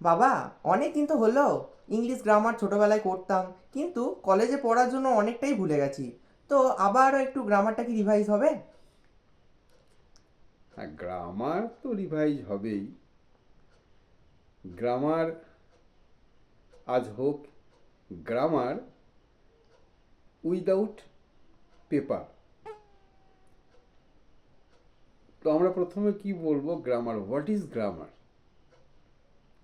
বাবা, অনেক দিন তো হলো। ইংলিশ গ্রামার ছোটবেলায় করতাম, কিন্তু কলেজে পড়ার জন্য অনেকটাই ভুলে গেছি। তো আবার একটু গ্রামারটা কি রিভাইজ হবে? হ্যাঁ, গ্রামার তো রিভাইজ হবেই। গ্রামার আজ হোক, গ্রামার উইদাউট পেপার। তো আমরা প্রথমে কি বলবো? Grammar, what is grammar?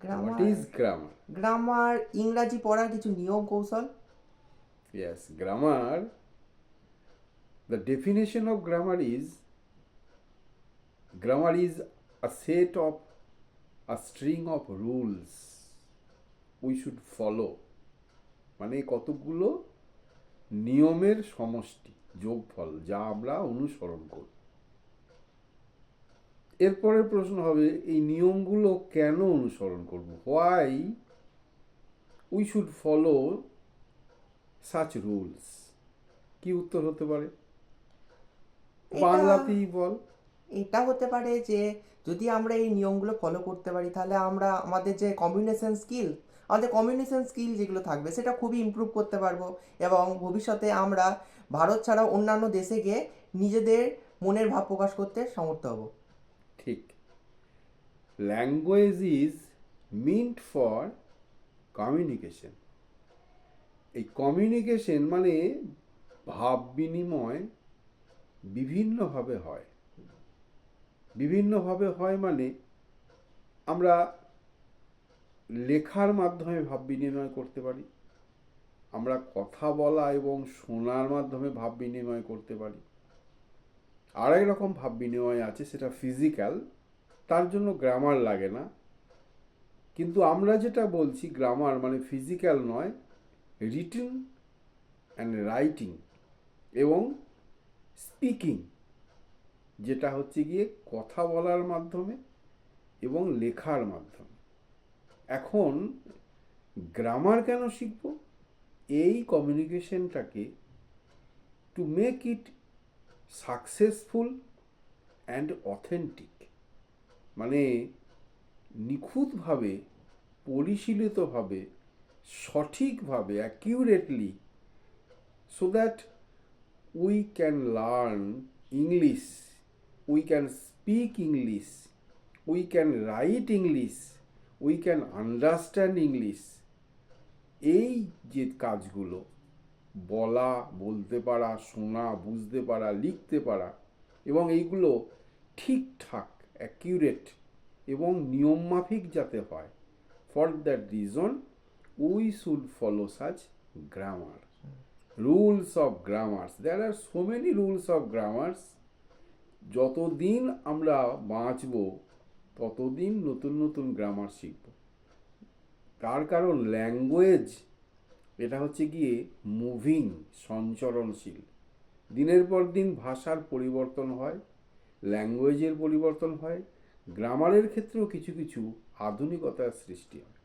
What grammar is grammar? Grammar ইংরাজি পড়ার কিছু নিয়ম কৌশল। Yes, grammar, the definition of grammar is a set of a string of rules we should follow, মানে কতগুলো নিয়মের সমষ্টি, যোগফল, যা আমরা অনুসরণ করি। এরপরের প্রশ্ন হবে, এই নিয়মগুলো কেন অনুসরণ করব? Why we should follow such rules. কি উত্তর হতে পারে? এটা বাংলাতেই বল। এটা হতে পারে যে যদি আমরা এই নিয়মগুলো ফলো করতে পারি, তাহলে আমরা আমাদের কমিউনিকেশন স্কিল যেগুলো থাকবে সেটা খুবই ইমপ্রুভ করতে পারবো। এবং ভবিষ্যতে আমরা ভারত ছাড়াও অন্যান্য দেশে গিয়ে নিজেদের মনের ভাব প্রকাশ করতে সমর্থ হব। ঠিক। Language is meant for communication. এই কমিউনিকেশন মানে ভাব বিনিময় বিভিন্নভাবে হয়। বিভিন্নভাবে হয় মানে আমরা লেখার মাধ্যমে ভাব বিনিময় করতে পারি, আমরা কথা বলা এবং শোনার মাধ্যমে ভাব বিনিময় করতে পারি। আরেক রকম ভাব বিনিময় আছে, সেটা ফিজিক্যাল, তার জন্য গ্রামার লাগে না। কিন্তু আমরা যেটা বলছি গ্রামার মানে ফিজিক্যাল নয়, রিটিন অ্যান্ড রাইটিং এবং স্পিকিং, যেটা হচ্ছে গিয়ে কথা বলার মাধ্যমে এবং লেখার মাধ্যমে। এখন গ্রামার কেন শিখব? এই কমিউনিকেশনটাকে to make it successful and authentic, মানে নিখুঁতভাবে, পরিশীলিতভাবে, সঠিকভাবে, accurately, so that we can learn English, we can speak English, we can write English, we can understand English। এই যে কাজগুলো, বলা, বলতে পারা, শোনা, বুঝতে পারা, লিখতে পারা, এবং এইগুলো ঠিকঠাক, অ্যাকিউরেট এবং নিয়মমাফিক যাতে হয়, for that reason we should follow such grammar, rules of grammars. There are so many rules of grammars. যতদিন আমরা বাঁচব ততদিন নতুন নতুন গ্রামার শিখব। তার কারণ ল্যাঙ্গুয়েজ এটা হচ্ছে গিয়ে মুভিং, সঞ্চরণশীল। দিনের পর দিন ভাষার পরিবর্তন হয়, ল্যাঙ্গুয়েজের পরিবর্তন হয়, গ্রামারের ক্ষেত্রেও কিছু কিছু আধুনিকতার সৃষ্টি হয়।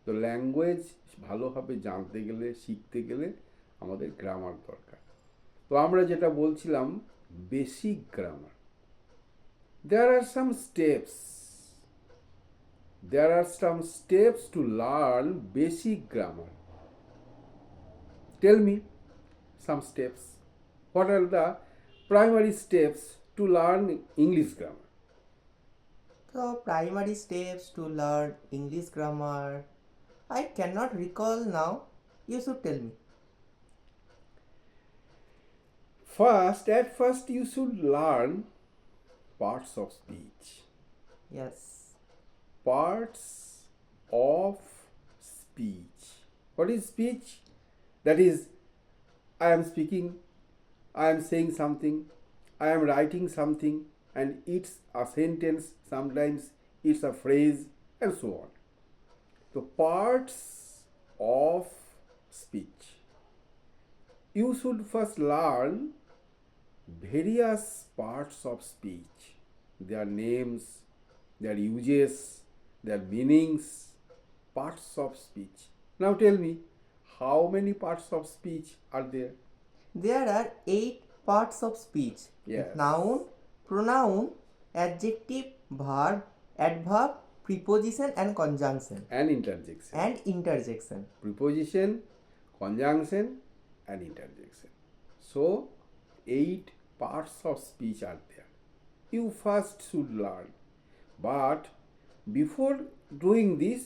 তো ল্যাঙ্গুয়েজ ভালোভাবে জানতে গেলে, শিখতে গেলে আমাদের গ্রামার দরকার। তো আমরা যেটা বলছিলাম, basic grammar, there are some steps, to learn basic grammar. Tell me some steps. What are the primary steps to learn English grammar? The primary steps to learn English grammar, I cannot recall now. You should tell me. At first, you should learn parts of speech. Yes. Parts of speech. What is speech? That is, I am speaking, I am saying something, I am writing something, and it's a sentence, sometimes it's a phrase, and so on. The parts of speech. You should first learn various parts of speech, their names, their uses, their meanings, parts of speech. Now tell me, how many parts of speech are there? There are 8 parts of speech: Yes. noun, pronoun, adjective, verb, adverb, preposition and conjunction and interjection. and interjection. Preposition, conjunction, and interjection. So, 8 parts of speech are there. You first should learn. But before doing this,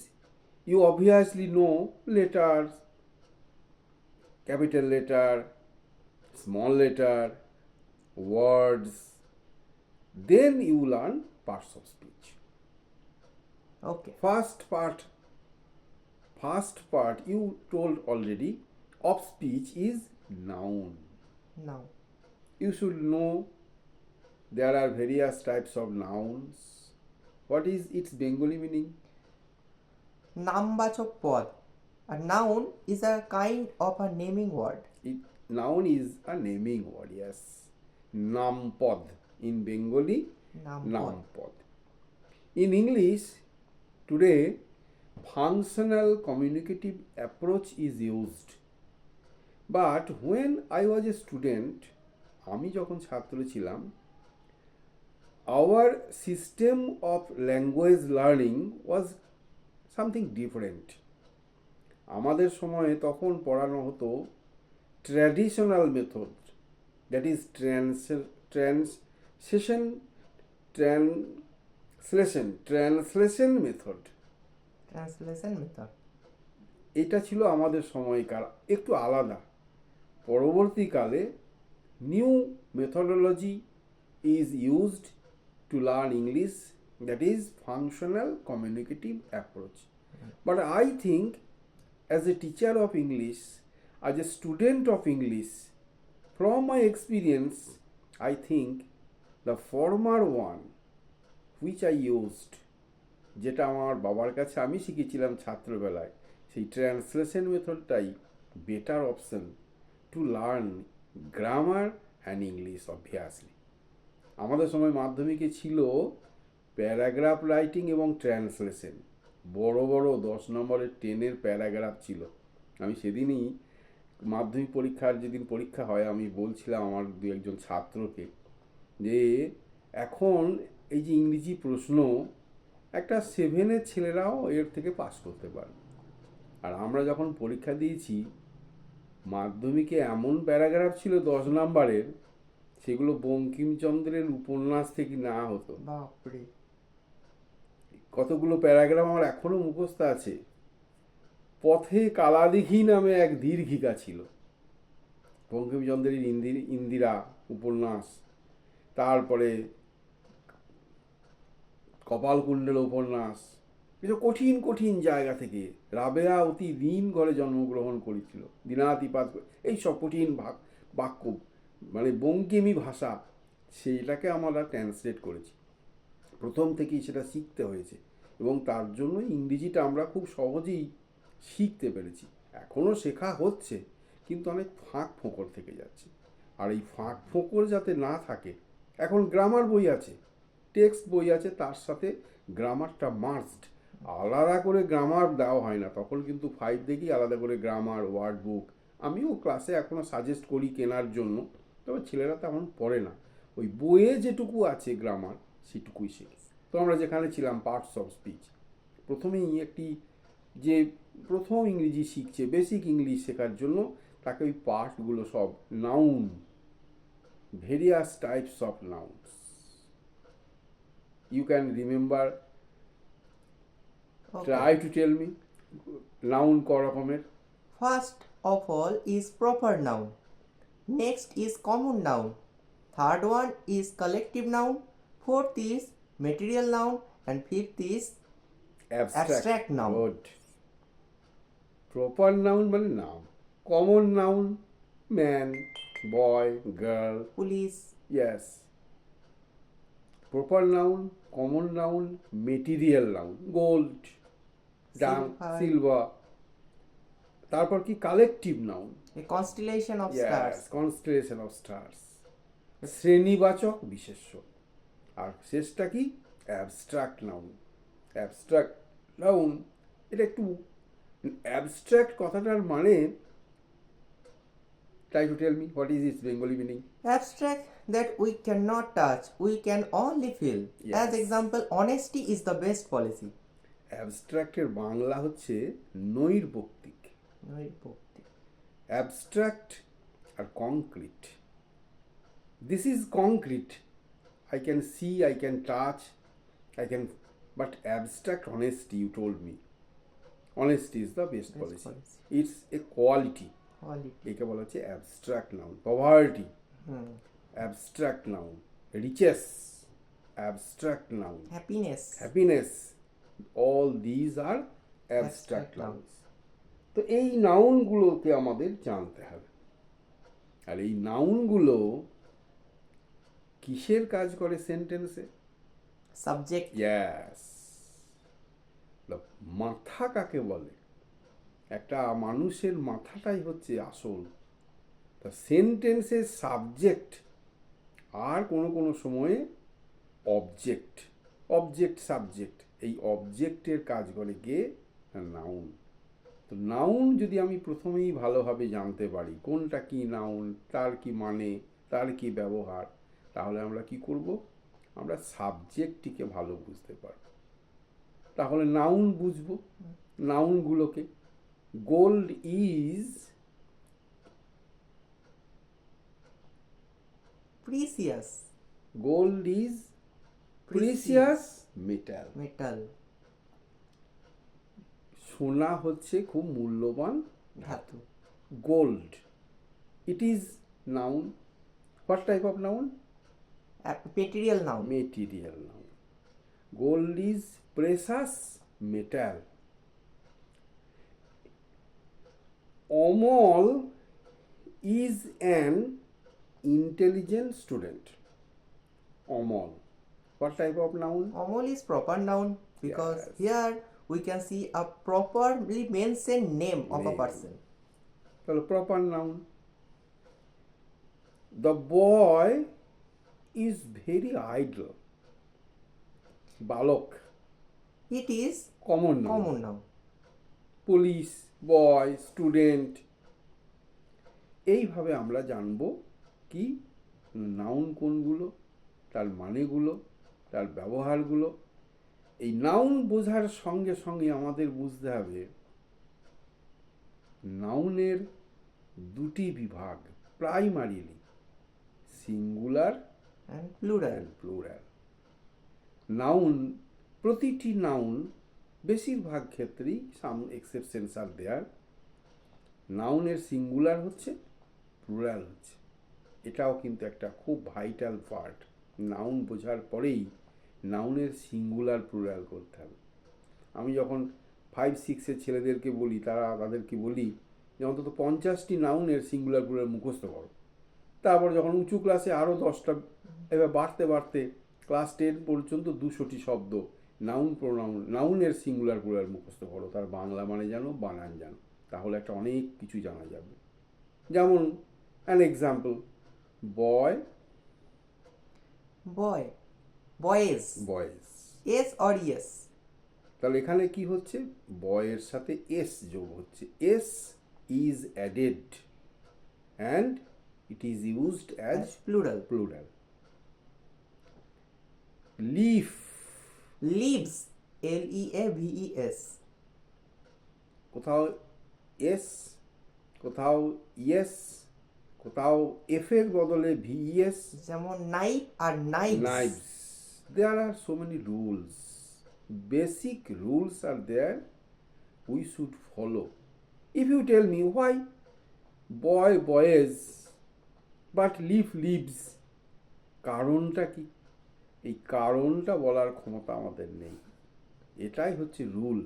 you obviously know letters, capital letter, small letter, words. Then you learn parts of speech. Okay. First part you told already of speech is noun. Now, You should know there are various types of nouns. What is its Bengali meaning? নামবাচক পদ. A noun is a kind of a naming word. Noun is a naming word, yes. Nampod. In Bengali, নামপদ. nampod. In English, today, functional communicative approach is used. But when I was a student, আমি যখন ছাত্র ছিলাম, our system of language learning was something different. আমাদের সময়ে তখন পড়ানো হতো traditional method, that is translation method. Translation method. এটা ছিল আমাদের সময়কার একটু আলাদা। পরবর্তীকালে new methodology is used to learn English, that is functional communicative approach. But I think as a teacher of English, as a student of English, from my experience, I think the former one which I used, যেটা আমার বাবার কাছে আমি শিখেছিলাম ছাত্রবেলায়, সেই translation মেথডটাই better option to learn grammar and English obviously. আমাদের সময় মাধ্যমিকে ছিল প্যারাগ্রাফ রাইটিং এবং ট্রান্সলেশন, বড় বড় 10 নম্বরের 10-এর প্যারাগ্রাফ ছিল। আমি সেদিনই মাধ্যমিক পরীক্ষার যেদিন পরীক্ষা হয়, আমি বলছিলাম আমার দু একজন ছাত্রকে যে এখন এই যে ইংরেজি প্রশ্ন, একটা 7-এর ছেলেরাও এর থেকে পাস করতে পারে। আর আমরা যখন পরীক্ষা দিয়েছি, মাধ্যমিকে এমন প্যারাগ্রাফ ছিল 10 নম্বরের, সেগুলো বঙ্কিমচন্দ্রের উপন্যাস থেকে না হতো। বাপরে। কতগুলো প্যারাগ্রাফ আমার এখনো মুখস্থ আছে। পথে কালাদিঘি নামে এক দীর্ঘিকা ছিল, বঙ্কিমচন্দ্রের ইন্দিরা উপন্যাস। তারপরে কপালকুণ্ডল উপন্যাস, কিছু কঠিন কঠিন জায়গা থেকে। রাবেয়া অতি দিন ঘরে জন্মগ্রহণ করেছিল, দিনাতিপাত, এইসব কঠিন বাক্য, মানে বঙ্কিমী ভাষা, সেইটাকে আমরা ট্রান্সলেট করেছি। প্রথম থেকেই সেটা শিখতে হয়েছে এবং তার জন্য ইংরেজিটা আমরা খুব সহজেই শিখতে পেরেছি। এখনও শেখা হচ্ছে, কিন্তু অনেক ফাঁক ফোঁকর থেকে যাচ্ছে। আর এই ফাঁক ফোঁকর যাতে না থাকে, এখন গ্রামার বই আছে, টেক্সট বই আছে, তার সাথে গ্রামারটা মার্জড। আলাদা করে গ্রামার দেওয়া হয় না, তখন কিন্তু 5 থেকেই আলাদা করে গ্রামার, ওয়ার্ড বুক। আমিও ক্লাসে এখনও সাজেস্ট করি কেনার জন্য, তবে ছেলেরা তেমন পড়ে না। ওই বইয়ে যেটুকু আছে গ্রামার, সেটুকুই শেখে। তো আমরা যেখানে ছিলাম পার্টস অফ স্পিচ, প্রথমেই একটি যে প্রথম ইংরেজি শিখছে, বেসিক ইংলিশ শেখার জন্য তাকে ওই পার্টগুলো সব, noun, various types of nouns, you can remember. Okay. Try to tell me noun ক রকমের? First of all is proper noun. Next is common noun. Third one is collective noun. Fourth is material noun. And fifth is abstract noun. Good. Proper noun মানে নাম, common noun man, boy, girl. police. Yes. Proper noun, common noun, material noun, gold, silver. তারপর কি collective noun? A constellation of stars. Constellation of stars, শ্রেণীবাচক বিশেষ্য। আর শেষটা কি? Abstract noun. Abstract noun, এটা একটু অ্যাবস্ট্রাক্ট কথাটার মানে, try to tell me what is its Bengali meaning? Abstract, that we cannot touch, we can only feel. Yes. As example, honesty is the best policy. অ্যাবস্ট্রাক্টের বাংলা হচ্ছে নৈর্বক্তিক। নৈর্বক্তিক। Abstract আর concrete. This is concrete, I can see, I can touch, I can, but abstract honesty, you told me. Honesty is the best policy. It's a quality. Quality. একে বলা হচ্ছে abstract noun. Poverty, hmm. abstract noun. Riches, abstract noun. Happiness. Happiness, all these are abstract Abstract nouns. তো এই নাউনগুলোকে আমাদের জানতে হবে। আর এই নাউনগুলো কিসের কাজ করে সেন্টেন্সে? সাবজেক্ট। ইয়াস। মাথা কাকে বলে? একটা মানুষের মাথাটাই হচ্ছে আসল। তা সেন্টেন্সের সাবজেক্ট আর কোনো কোনো সময়ে অবজেক্ট, অবজেক্ট সাবজেক্ট, এই অবজেক্টের কাজ করে কে? নাউন। তো নাউন যদি আমি প্রথমেই ভালোভাবে জানতে পারি কোনটা কি নাউন, তার কি মানে, তার কি ব্যবহার, তাহলে আমরা কি করব? আমরা সাবজেক্টটিকে ভালো বুঝতে পারব। তাহলে নাউন বুঝবো, নাউনগুলোকে। Gold is precious. Gold is precious metal. Metal. সোনা হচ্ছে খুব মূল্যবান ধাতু। Gold, it is noun. What type of noun? Material noun. Material noun. Gold is precious metal. Amol is an intelligent student. Amol. What type of noun? Amol is proper noun because Yes. here we can see a properly mentioned name of a Name. person. Well, proper noun. The boy is very idle. Balok. It is Common noun. common noun. Police, boy, student. এইভাবে আমরা জানব কি noun কোনগুলো, তার মানেগুলো, তার ব্যবহারগুলো। এই noun বোঝার সঙ্গে সঙ্গে আমাদের বুঝতে হবে নাউনের দুটি বিভাগ, primarily singular And plural. And plural. Noun, প্রতিটি নাউন, বেশিরভাগ ক্ষেত্রেই সাম এক্সেপশনস আর দেয়ার, নাউনের সিঙ্গুলার হচ্ছে, প্লুরাল হচ্ছে। এটাও কিন্তু একটা খুব ভাইটাল পার্ট। নাউন বোঝার পরেই নাউনের সিঙ্গুলার প্লুরাল করতে হবে। আমি যখন 5-6-এর ছেলেদেরকে বলি, তাদেরকে বলি যে অন্তত 50টি নাউনের সিঙ্গুলার প্লুরাল মুখস্থ করো। তারপর যখন উঁচু ক্লাসে আরও 10টা, এবার বাড়তে বাড়তে ক্লাস 10 পর্যন্ত 200টি শব্দ নাউন প্রোনাউন, নাউনের সিঙ্গুলার প্লুরাল মুখস্থ করো, তার বাংলা মানে জানো, বানান জানো, তাহলে একটা অনেক কিছু জানা যাবে। যেমন an example, boy, Boy. Boys. Boys. Yes or yes? তাহলে এখানে কি হচ্ছে? বয়ের সাথে এস যোগ হচ্ছে, S is added and it is used as As plural. Plural. Leaf, Leaves. Leaves. কোথাও এস, কোথাও ইয়েস, কোথাও এফ এর বদলে ভিএস। যেমন নাইফ আর knives. Knives. There are so many rules. Basic rules are there we should follow. If you tell me why boy boys but leaf leaves, কারণটা কি? এই কারণটা বলার ক্ষমতা আমাদের নেই। এটাই হচ্ছে rule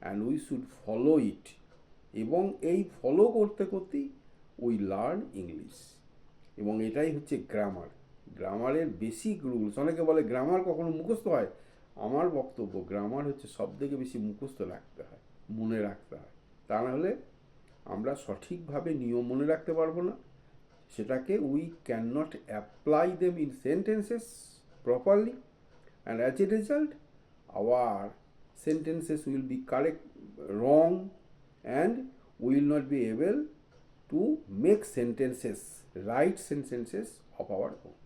and we should follow ইট। এবং এই ফলো করতে করতেই উই লার্ন ইংলিশ। এবং এটাই হচ্ছে গ্রামার। গ্রামারের বেসিক রুলস। অনেকে বলে গ্রামার কখনো মুখস্থ হয়। আমার বক্তব্য, গ্রামার হচ্ছে সব থেকে বেশি মুখস্থ রাখতে হয়, মনে রাখতে হয়। তা নাহলে আমরা সঠিকভাবে নিয়ম মনে রাখতে পারবো না। সেটাকে we can not apply them in sentences properly, and as a result our sentences will be correct, wrong, and we will not be able to make sentences, right sentences of our own.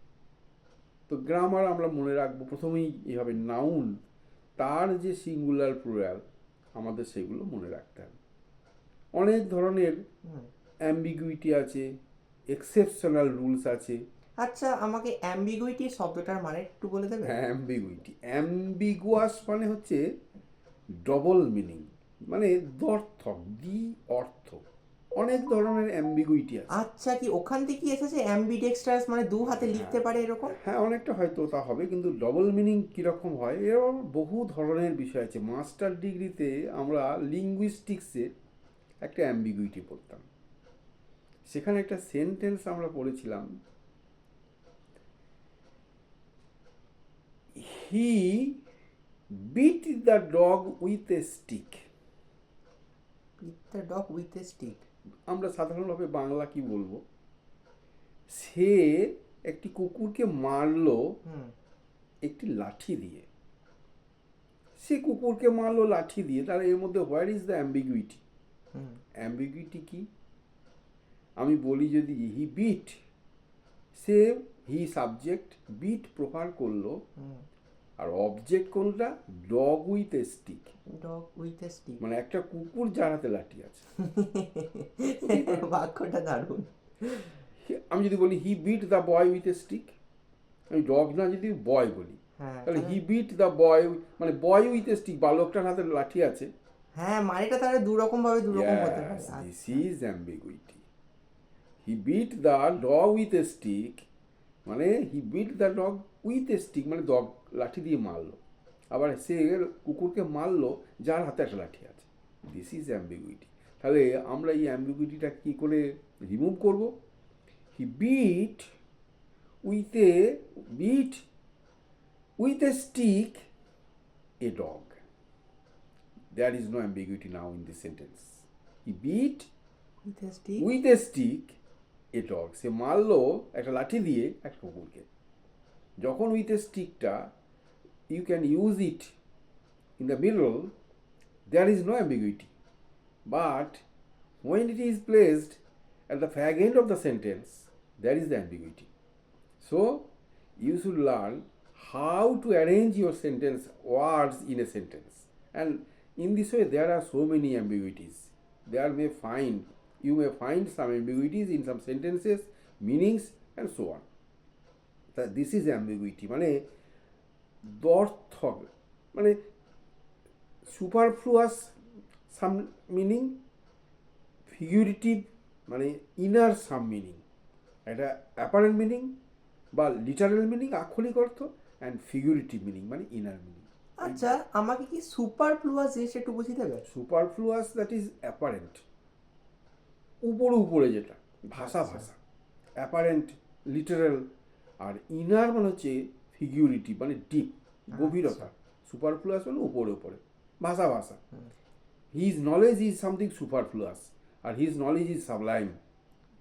তো grammar আমরা মনে রাখবো প্রথমেই এইভাবে, noun তার যে singular plural আমাদের সেগুলো মনে রাখতে হবে। অনেক ধরনের অ্যাম্বিগুইটি আছে, এক্সেপশনাল রুলস আছে। আচ্ছা, আমাকে অ্যাম্বিগুইটি শব্দটার মানে একটু বলে দেবে? অ্যাম্বিগুইটি, অ্যাম্বিগুয়াস মানে হচ্ছে ডবল মিনিং, মানে দ্ব্যর্থক, দ্বি অর্থ। অনেক ধরনের অ্যাম্বিগুইটি আছে। আচ্ছা, কি ওখান থেকে এসেছে অ্যাম্বিডেক্সট্রাস, মানে দু হাতে লিখতে পারে এরকম? হ্যাঁ, অনেকটা হয়তো তা হবে, কিন্তু ডবল মিনিং কীরকম হয় এরকম বহু ধরনের বিষয় আছে। মাস্টার ডিগ্রিতে আমরা লিঙ্গুইস্টিক্সে একটা অ্যাম্বিগুইটি পড়তাম, সেখানে একটা সেন্টেন্স আমরা পড়েছিলাম, he beat the dog with a stick. Beat the dog with a stick. আমরা সাধারণভাবে বাংলা কি বলবো, সে একটি কুকুরকে মারলো একটি লাঠি দিয়ে। সে কুকুরকে মারলো লাঠি দিয়ে, তাহলে এর মধ্যে where is the ambiguity? Ambiguity কি? আমি বলি যদি হি বিট, সে হি সাবজেক্ট, বিট প্রহার করলো, আর অবজেক্ট কোনটা? Dog with a stick. Dog with a stick মানে একটা কুকুর যার হাতে লাঠি আছে। বাক্যটা দারুণ। আমি যদি বলি he beat the boy with a stick, আমি ডগ না যদি বয় বলি, তাহলে হি বিট দ্য বয়, মানে বয় উইথ এ স্টিক, বালকটার হাতে লাঠি আছে। হ্যাঁ, মানেটা তাহলে দু রকম ভাবে দু রকম হতে পারে। This is ambiguity. He beat the dog with a stick, মানে he beat the dog with a stick, মানে ডগ লাঠি দিয়ে মারলো, আবার সে কুকুরকে মারলো যার হাতে একটা লাঠি আছে। This is ambiguity. তাহলে আমরা এই অ্যাম্বিগুইটিটা কি করে রিমুভ করব? হি bit with a stick a dog. There is no ambiguity now in this sentence. He beat with a stick a dog. সে মারলো একটা লাঠি দিয়ে একটা কুকুরকে। যখন উইথ এ স্টিকটা you can use it in the middle, there is no ambiguity. But when it is placed at the fag end of the sentence, there is the ambiguity. So you should learn how to arrange your sentence words in a sentence, and in this way there are so many ambiguities. You may find some ambiguities in some sentences, meanings, and so on. That this is ambiguity, মানে দ্ব্যর্থক, মানে সুপারফ্লুয়াস সাম meaning, figurative মানে inner সাম meaning, একটা apparent meaning বা literal meaning আক্ষরিক অর্থ, and figurative meaning মানে inner meaning. আচ্ছা, আমাকে কি সুপারফ্লুয়াস জিনিসটা একটু বুঝিয়ে দেবে? সুপারফ্লুয়াস দ্যাট ইজ অ্যাপারেন্ট, উপরে উপরে যেটা ভাষা, অ্যাপারেন্ট লিটারাল, আর ইনার মানে হচ্ছে ফিগুরেটিভ মানে ডিপ, গভীরতা। সুপারফ্লুয়াস মানে উপরে উপরে, ভাষা। His knowledge is something superfluous, আর his knowledge is sublime,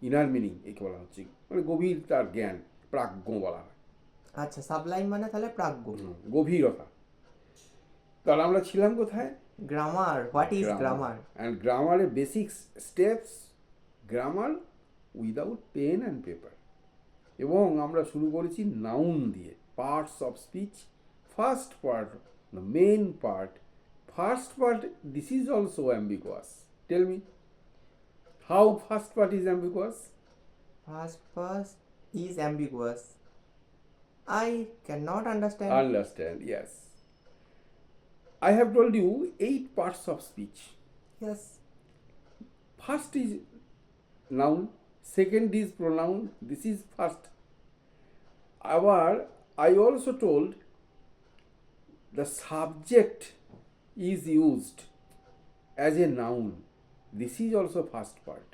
inner meaning একে বলা হচ্ছে, মানে গভীর তার জ্ঞান, প্রাজ্ঞ বলা হয়। আচ্ছা, সাবলাইম মানে তাহলে প্রাজ্ঞ, গভীরতা। তাহলে আমরা ছিলাম কোথায়? Grammar. What is grammar? And গ্রামারের basic steps, grammar without pen and paper. এবং আমরা শুরু করেছি নাউন দিয়ে, parts of speech. First part, the main part, first part, this is also ambiguous. Tell me how first part is ambiguous? First part is ambiguous. I cannot understand. Understand, yes. I have told you 8 parts of speech. Yes. First is noun, second is pronoun, this is first. I also told the subject is used as a noun. This is also first part.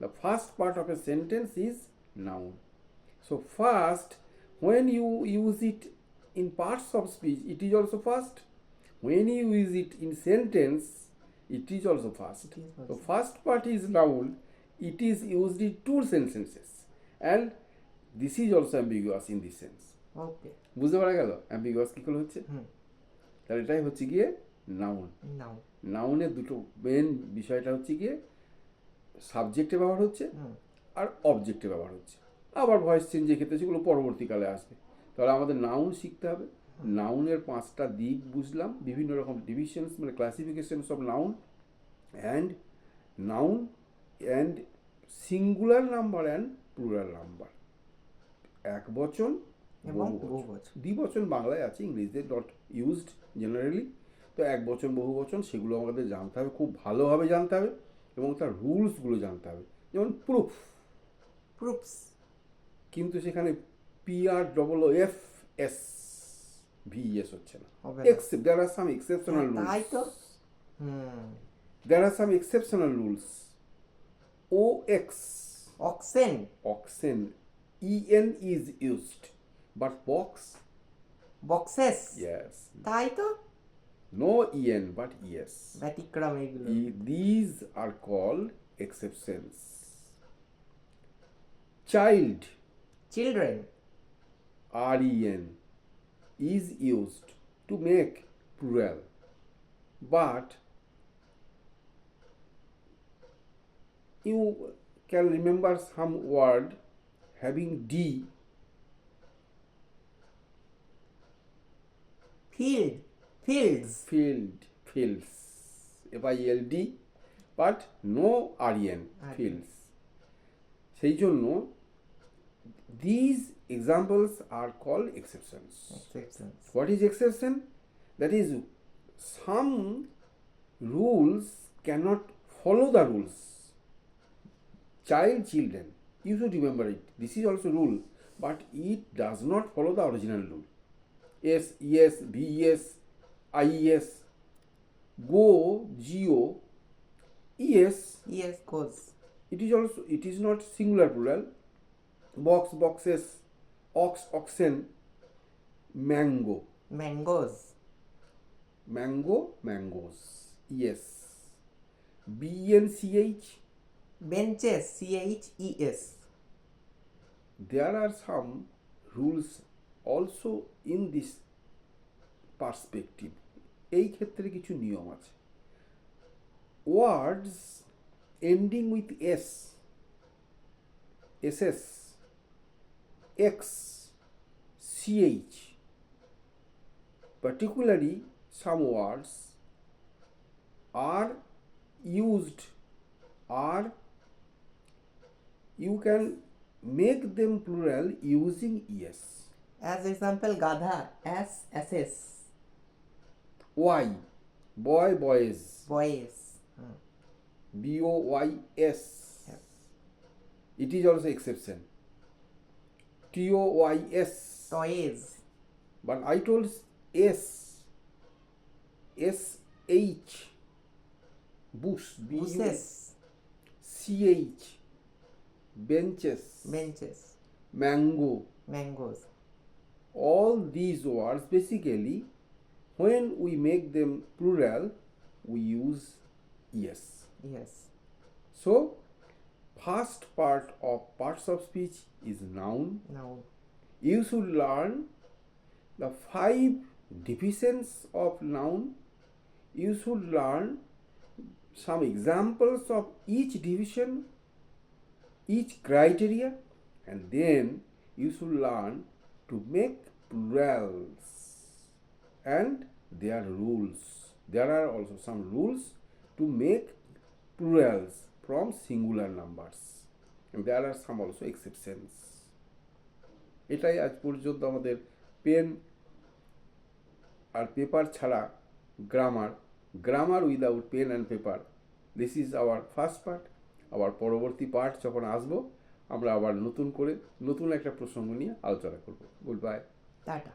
The first part of a sentence is noun. So first, when you use it in parts of speech, it is also first. When you use it in sentence, it is also first. So first part is noun. It is used in 2 sentences, and this is also ambiguous in this sense. Okay. বুঝতে পারা গেল ambiguous কি করে হচ্ছে? তাহলে এটাই হচ্ছে গিয়ে নাউন। নাউনের দুটো মেন বিষয়টা হচ্ছে গিয়ে সাবজেক্টে ব্যবহার হচ্ছে আর অবজেক্টে ব্যবহার হচ্ছে। আবার ভয়েস চেঞ্জের ক্ষেত্রে সেগুলো পরবর্তীকালে আসবে। তাহলে আমাদের নাউন শিখতে হবে, নাউনের 5টা দিক বুঝলাম, বিভিন্ন রকম ডিভিশনস মানে classifications of noun and singular number and plural number, এক বচন এবং বহু বচন। বহুবচন। দ্বিবচন বাংলায় আছে, ইংলিশে নট ইউজড জেনারেলি। তো এক বচন বহু বচন সেগুলো আমাদের জানতে হবে, খুব ভালোভাবে জানতে হবে, এবং তার রুলসগুলো জানতে হবে। যেমন প্রুফ, প্রুফস কিন্তু সেখানে PROOFS VES হচ্ছে না। হবে না। Except there are some exceptional rules. তাই তো। There are some exceptional rules. OX, oxen, oxen, EN is used, but box, boxes, yes. তাই তো। No EN, but ES. ব্যতিক্রম এগুলো। These are called exceptions. Child, children, REN, is used to make plural, but you can remember some word having D. Field, fields, Fields, FILD, but no REN, fields. সেই জন্য these examples are called exceptions. Exceptions. What is exception? That is, some rules cannot follow the rules. Children, you should remember it. This is also rule, but it does not follow the original rule. S, ES, VES, IES, go, GO, ES. Yes, goes, It is not singular plural. Box, boxes, ox, oxen, mango, mangoes, mango, mangoes. Yes. BNCH. Benches, CHES। There are some rules also in this perspective. এই ক্ষেত্রে কিছু নিয়ম আছে। Words ending with S, SS, X, CH, particularly some words are used, are you can make them plural using ES. As example, গাধা, SS, Y, boy, boys, boys, BOYS. yes. It is also exception. TOYS. toys, But I told S, SH, bush, bushes, CH, benches, benches, mango. mangoes. All these words basically, when we make them plural, we use ES. Yes. So, first part of parts of speech is noun. Now, You should learn the 5 divisions of noun. You should learn some examples of each division, each criteria, and then you should learn to make plurals and their rules. There are also some rules to make plurals from singular numbers, and there are some also exceptions. এটাই আজ পর্যন্ত আমাদের pen আর paper ছাড়া grammar without pen and paper. This is our first part. আবার পরবর্তী part যখন আসবো আমরা আবার নতুন একটা প্রসঙ্গ নিয়ে আলোচনা করব। Good bye. টাটা।